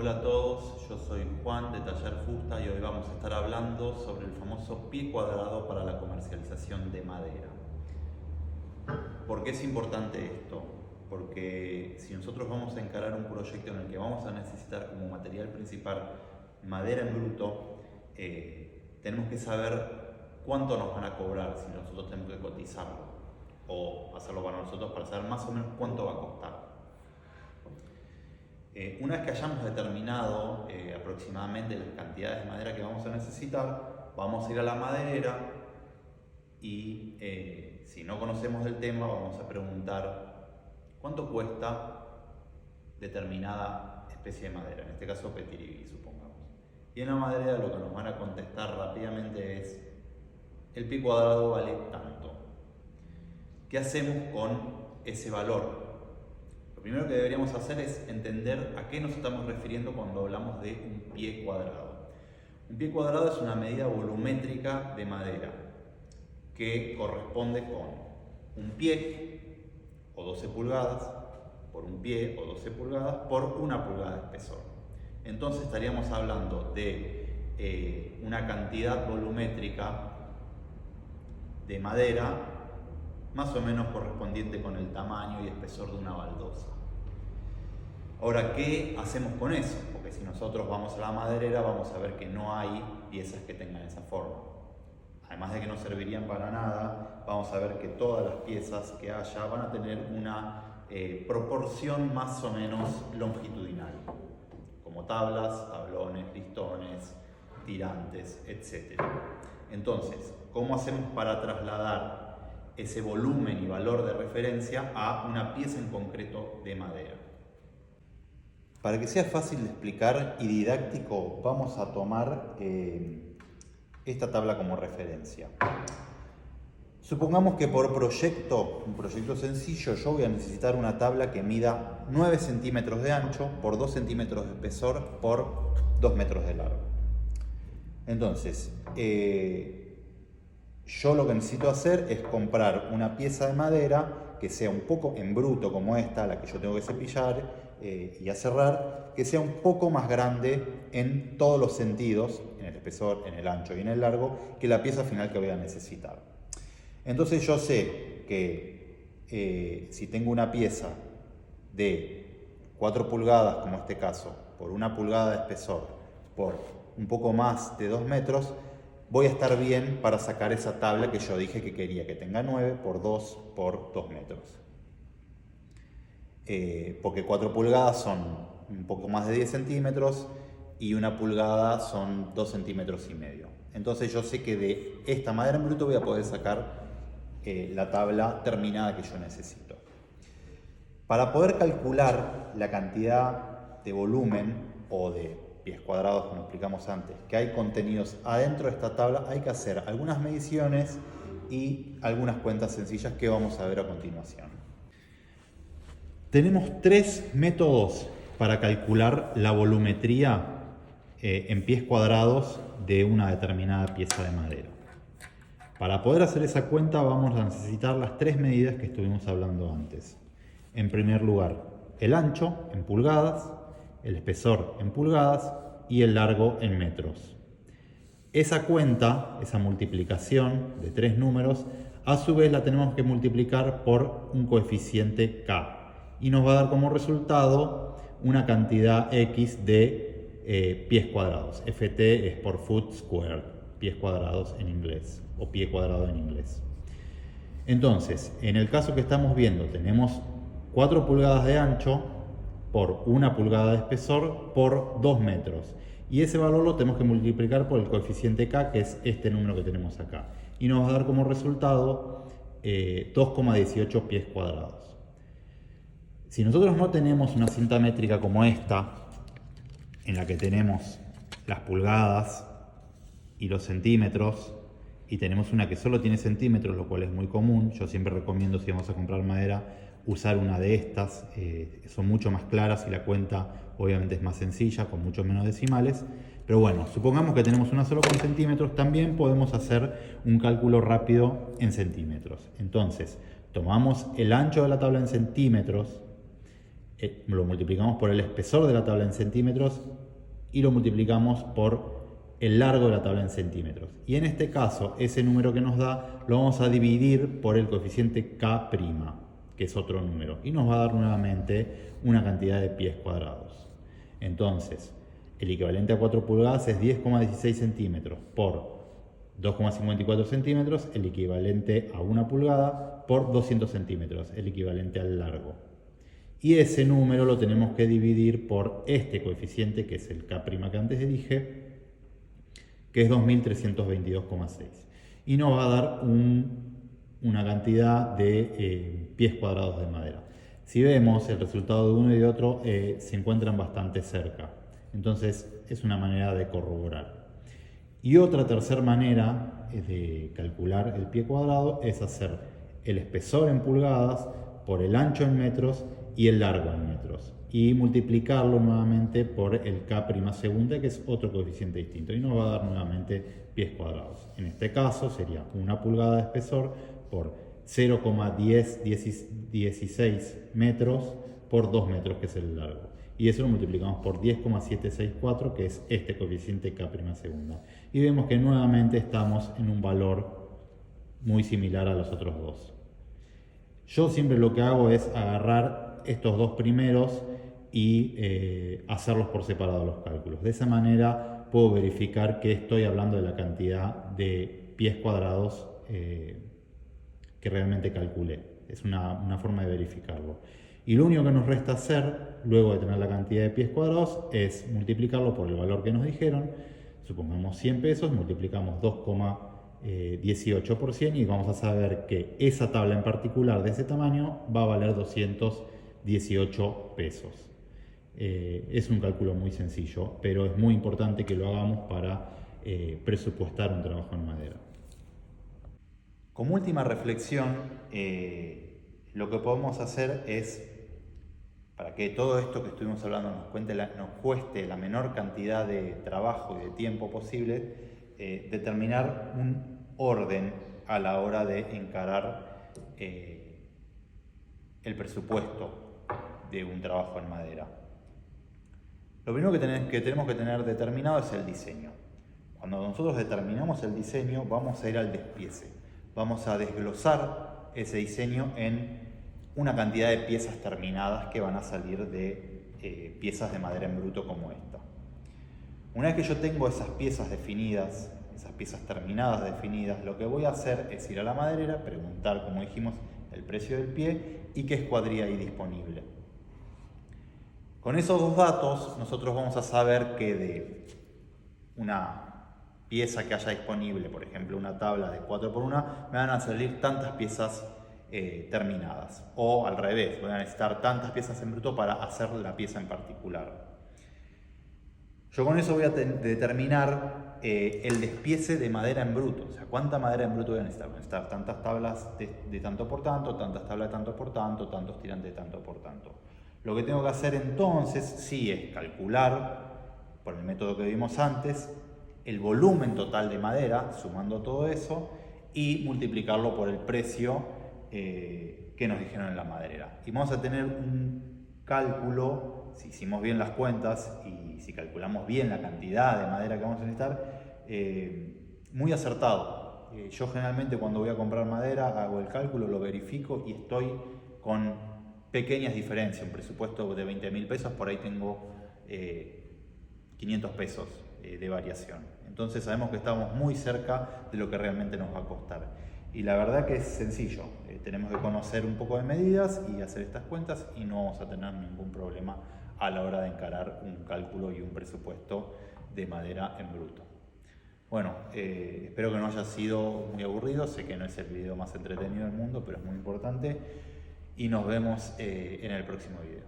Hola a todos, yo soy Juan de Taller Fusta y hoy vamos a estar hablando sobre el famoso pie cuadrado para la comercialización de madera. ¿Por qué es importante esto? Porque si nosotros vamos a encarar un proyecto en el que vamos a necesitar como material principal madera en bruto, tenemos que saber cuánto nos van a cobrar si nosotros tenemos que cotizarlo o hacerlo para nosotros para saber más o menos cuánto va a costar. Una vez que hayamos determinado aproximadamente las cantidades de madera que vamos a necesitar, vamos a ir a la maderera y si no conocemos del tema vamos a preguntar cuánto cuesta determinada especie de madera, en este caso Petiribí, supongamos. Y en la maderera lo que nos van a contestar rápidamente es: el pie cuadrado vale tanto. ¿Qué hacemos con ese valor? Lo primero que deberíamos hacer es entender a qué nos estamos refiriendo cuando hablamos de un pie cuadrado. Un pie cuadrado es una medida volumétrica de madera que corresponde con un pie o 12 pulgadas por un pie o 12 pulgadas por 1 pulgada de espesor. Entonces estaríamos hablando de una cantidad volumétrica de madera más o menos correspondiente con el tamaño y espesor de una baldosa. Ahora, ¿qué hacemos con eso? Porque si nosotros vamos a la maderera vamos a ver que no hay piezas que tengan esa forma. Además de que no servirían para nada, vamos a ver que todas las piezas que haya van a tener una proporción más o menos longitudinal, como tablas, tablones, listones, tirantes, etc. Entonces, ¿cómo hacemos para trasladar ese volumen y valor de referencia a una pieza en concreto de madera? Para que sea fácil de explicar y didáctico, vamos a tomar esta tabla como referencia. Supongamos que por proyecto, un proyecto sencillo, yo voy a necesitar una tabla que mida 9 centímetros de ancho por 2 centímetros de espesor por 2 metros de largo. Entonces, yo lo que necesito hacer es comprar una pieza de madera que sea un poco en bruto como esta, la que yo tengo que cepillar y aserrar, que sea un poco más grande en todos los sentidos, en el espesor, en el ancho y en el largo, que la pieza final que voy a necesitar. Entonces yo sé que si tengo una pieza de 4 pulgadas, como este caso, por 1 pulgada de espesor, por un poco más de 2 metros, voy a estar bien para sacar esa tabla que yo dije que quería, que tenga 9 por 2 por 2 metros. Porque 4 pulgadas son un poco más de 10 centímetros y 1 pulgada son 2 centímetros y medio. Entonces yo sé que de esta madera en bruto voy a poder sacar la tabla terminada que yo necesito. Para poder calcular la cantidad de volumen o de pies cuadrados, como explicamos antes, que hay contenidos adentro de esta tabla, hay que hacer algunas mediciones y algunas cuentas sencillas que vamos a ver a continuación. Tenemos 3 métodos para calcular la volumetría en pies cuadrados de una determinada pieza de madera. Para poder hacer esa cuenta vamos a necesitar las 3 medidas que estuvimos hablando antes. En primer lugar, el ancho en pulgadas, el espesor en pulgadas y el largo en metros. Esa cuenta, esa multiplicación de 3 números, a su vez la tenemos que multiplicar por un coeficiente K y nos va a dar como resultado una cantidad X de pies cuadrados. FT es por foot squared, pies cuadrados en inglés, o pie cuadrado en inglés. Entonces, en el caso que estamos viendo, tenemos 4 pulgadas de ancho por 1 pulgada de espesor por 2 metros. Y ese valor lo tenemos que multiplicar por el coeficiente K, que es este número que tenemos acá. Y nos va a dar como resultado 2,18 pies cuadrados. Si nosotros no tenemos una cinta métrica como esta, en la que tenemos las pulgadas y los centímetros, y tenemos una que solo tiene centímetros, lo cual es muy común, yo siempre recomiendo, si vamos a comprar madera, usar una de estas, son mucho más claras y la cuenta obviamente es más sencilla, con mucho menos decimales. Pero bueno, supongamos que tenemos una solo con centímetros, también podemos hacer un cálculo rápido en centímetros. Entonces, tomamos el ancho de la tabla en centímetros, lo multiplicamos por el espesor de la tabla en centímetros y lo multiplicamos por el largo de la tabla en centímetros. Y en este caso, ese número que nos da lo vamos a dividir por el coeficiente K', que es otro número, y nos va a dar nuevamente una cantidad de pies cuadrados. Entonces, el equivalente a 4 pulgadas es 10,16 centímetros por 2,54 centímetros, el equivalente a 1 pulgada por 200 centímetros, el equivalente al largo. Y ese número lo tenemos que dividir por este coeficiente, que es el K' que antes dije, que es 2322,6. Y nos va a dar una cantidad de pies cuadrados de madera. Si vemos, el resultado de uno y de otro se encuentran bastante cerca. Entonces es una manera de corroborar. Y otra tercera manera de calcular el pie cuadrado es hacer el espesor en pulgadas por el ancho en metros y el largo en metros, y multiplicarlo nuevamente por el K' segunda, que es otro coeficiente distinto, y nos va a dar nuevamente pies cuadrados. En este caso sería 1 pulgada de espesor por 0,1016 metros por 2 metros, que es el largo. Y eso lo multiplicamos por 10,764, que es este coeficiente K' segunda. Y vemos que nuevamente estamos en un valor muy similar a los otros dos. Yo siempre lo que hago es agarrar estos dos primeros y hacerlos por separado los cálculos. De esa manera puedo verificar que estoy hablando de la cantidad de pies cuadrados que realmente calculé. Es una forma de verificarlo. Y lo único que nos resta hacer, luego de tener la cantidad de pies cuadrados, es multiplicarlo por el valor que nos dijeron. Supongamos 100 pesos, multiplicamos 2,18 por 100 y vamos a saber que esa tabla en particular de ese tamaño va a valer 218 pesos. Es un cálculo muy sencillo, pero es muy importante que lo hagamos para presupuestar un trabajo en madera. Como última reflexión, lo que podemos hacer es, para que todo esto que estuvimos hablando nos cueste la menor cantidad de trabajo y de tiempo posible, determinar un orden a la hora de encarar el presupuesto de un trabajo en madera. Lo primero que tenemos que tener determinado es el diseño. Cuando nosotros determinamos el diseño, vamos a ir al despiece. Vamos a desglosar ese diseño en una cantidad de piezas terminadas que van a salir de piezas de madera en bruto como esta. Una vez que yo tengo esas piezas definidas, esas piezas terminadas definidas, lo que voy a hacer es ir a la maderera, preguntar, como dijimos, el precio del pie y qué escuadría hay disponible. Con esos dos datos nosotros vamos a saber que de una pieza que haya disponible, por ejemplo una tabla de 4x1, me van a salir tantas piezas terminadas, o al revés, voy a necesitar tantas piezas en bruto para hacer la pieza en particular. Yo con eso voy a determinar el despiece de madera en bruto, o sea, cuánta madera en bruto voy a necesitar. Voy a necesitar tantas tablas de tanto por tanto, tantas tablas de tanto por tanto, tantos tirantes de tanto por tanto. Lo que tengo que hacer entonces sí es calcular, por el método que vimos antes, el volumen total de madera, sumando todo eso, y multiplicarlo por el precio que nos dijeron en la maderera. Y vamos a tener un cálculo, si hicimos bien las cuentas y si calculamos bien la cantidad de madera que vamos a necesitar, muy acertado. Yo generalmente cuando voy a comprar madera hago el cálculo, lo verifico y estoy con pequeñas diferencias. Un presupuesto de 20.000 pesos, por ahí tengo 500 pesos de variación. Entonces sabemos que estamos muy cerca de lo que realmente nos va a costar. Y la verdad que es sencillo, tenemos que conocer un poco de medidas y hacer estas cuentas y no vamos a tener ningún problema a la hora de encarar un cálculo y un presupuesto de madera en bruto. Bueno, espero que no haya sido muy aburrido, sé que no es el video más entretenido del mundo, pero es muy importante y nos vemos en el próximo video.